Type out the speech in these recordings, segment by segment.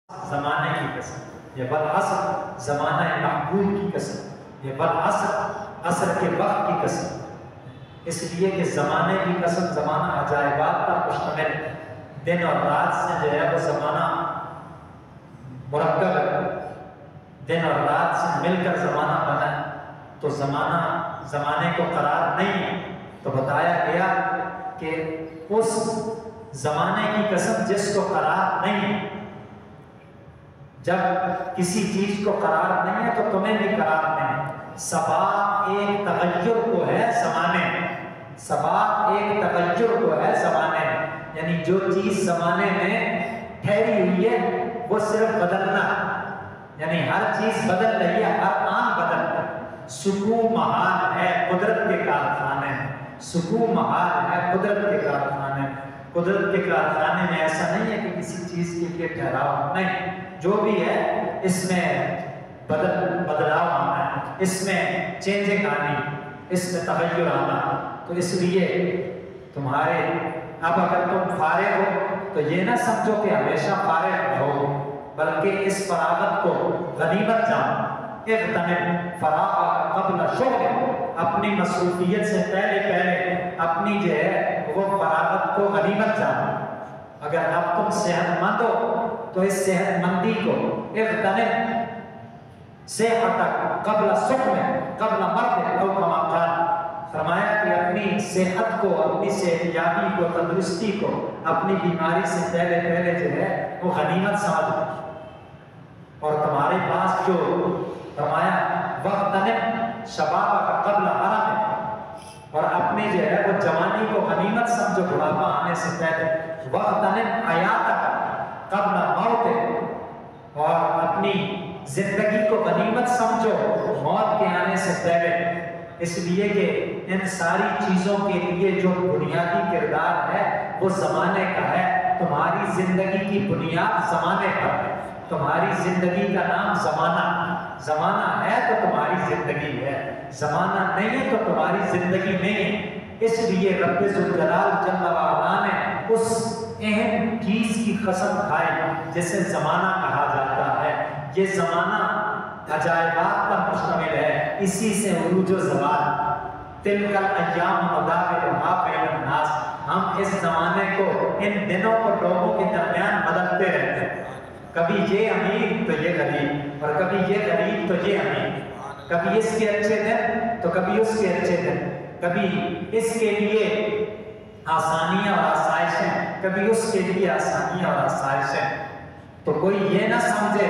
زمانے کی قسم، یہ والعصر زمانہ محبوب کی قسم، یہ والعصر عصر کے وقت کی قسم، اس لیے کہ زمانے کی قسم زمانہ عجائبات پر مشتمل ہے، دن اور رات سے جو ہے وہ زمانہ مرکب ہے، دن اور رات سے مل کر زمانہ بنا ہے، تو زمانے کو قرار نہیں ہے، تو بتایا گیا کہ اس زمانے کی قسم جس کو قرار نہیں ہے، جب کسی چیز کو قرار نہیں ہے تو تمہیں بھی قرار نہیں ہے۔ سباق ایک تغیر کو ہے زمانے میں، سباق ایک تغیر کو ہے زمانے میں، یعنی جو چیز زمانے میں ٹھہری ہوئی ہے وہ صرف بدلنا، یعنی ہر چیز بدل رہی ہے، ہر آن بدل رہی ہے۔ سکون محال ہے قدرت کے کارخانے میں، سکون محال ہے قدرت کے کارخانے میں، قدرت کے کارخانے میں ایسا نہیں ہے کہ کسی چیز کے لیے ٹھہراؤ نہیں، جو بھی ہے اس میں بدلاؤ آنا ہے، اس میں چینجنگ آنی، اس میں تغیر آنا، تو اس لیے تمہارے اب اگر تم فارغ ہو تو یہ نہ سمجھو کہ ہمیشہ فارغ رہو، بلکہ اس فراغت کو غنیمت جانو۔ اغتنم فراغ قبل شغل، اپنی مصروفیت سے پہلے اپنی جو ہے وہ فراغت کو غنیمت جانو۔ اگر اب تم صحت مند ہو تو اس صحت مندی کو اغتنم صحتک قبل سقم قبل مرض او کما قال، فرمایا کہ اپنی صحت کو، اپنی صحت یابی کو، تندرستی کو اپنی بیماری سے پہلے جو ہے وہ غنیمت سمجھ لو، اور تمہارے پاس جو فرمایا وقتنم شبابک قبل حرم، اور اپنی جو ہے وہ جوانی کو غنیمت سمجھو بڑھاپا آنے سے پہلے، وقتنم حیاتک قبل موت، اور اپنی زندگی کو غنیمت سمجھو موت کے آنے سے پہلے، اس لیے کہ ان ساری چیزوں کے لیے جو بنیادی کردار ہے وہ زمانے کا ہے۔ تمہاری زندگی کی بنیاد زمانے پر ہے، تمہاری زندگی کا نام زمانہ ہے تو تمہاری زندگی ہے، زمانہ نہیں ہے تو تمہاری زندگی نہیں ہے۔ اس لیے رب ذوالجلال جل وعلا نے اس اہم چیز کی قسم کھائی جسے زمانہ کہا جاتا ہے۔ یہ زمانہ عجائبات پر مشتمل ہے، اسی سے عروج و زوال، تلک الایام نداولها بین الناس، ہم اس زمانے کو، ان دنوں کو لوگوں کے درمیان بدلتے رہتے ہیں، کبھی یہ امیر تو یہ غریب، اور کبھی یہ غریب تو یہ امیر، کبھی اس کے اچھے دن تو کبھی اس کے اچھے دن، کبھی اس کے لیے آسانیاں اور آسائشیں، کبھی اس کے لیے آسانیاں اور آسائشیں۔ تو کوئی یہ نہ سمجھے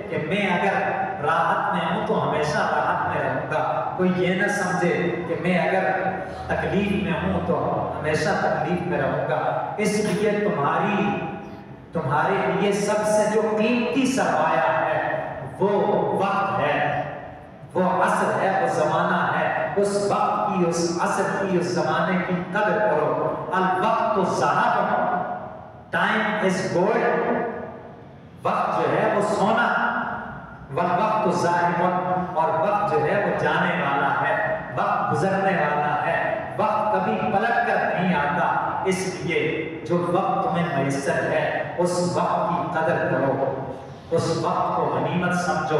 کہ میں اگر راحت میں ہوں تو ہمیشہ راحت میں رہوں گا، کوئی یہ نہ سمجھے کہ میں اگر تکلیف میں ہوں تو ہمیشہ تکلیف میں رہوں گا۔ اس لیے تمہارے لیے سب سے جو قیمتی سرمایہ ہے وہ وقت ہے، وہ عصر ہے، وہ زمانہ ہے۔ اس وقت کی، اس عصر کی، اس زمانے کی قدر کرو۔ الوقت ذهب، ٹائم از گولڈ، وقت جو ہے وہ سونا، والوقت ذاہب، اور وقت جو ہے وہ جانے والا ہے، وقت گزرنے والا ہے، وقت کبھی پلٹ کر نہیں آتا۔ اس لیے جو وقت تمہیں میسر ہے اس وقت کی قدر کرو، اس وقت کو غنیمت سمجھو،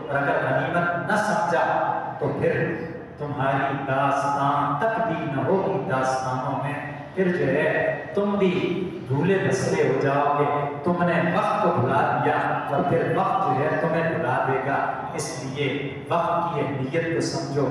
اور اگر غنیمت نہ سمجھا تو پھر تمہاری داستان تک بھی نہ ہوگی داستانوں میں، پھر جو ہے تم بھی بھولے بسرے ہو جاؤ گے، تم نے وقت کو بھلا دیا اور پھر وقت جو ہے تمہیں بھلا دے گا۔ اس لیے وقت کی اہمیت کو سمجھو۔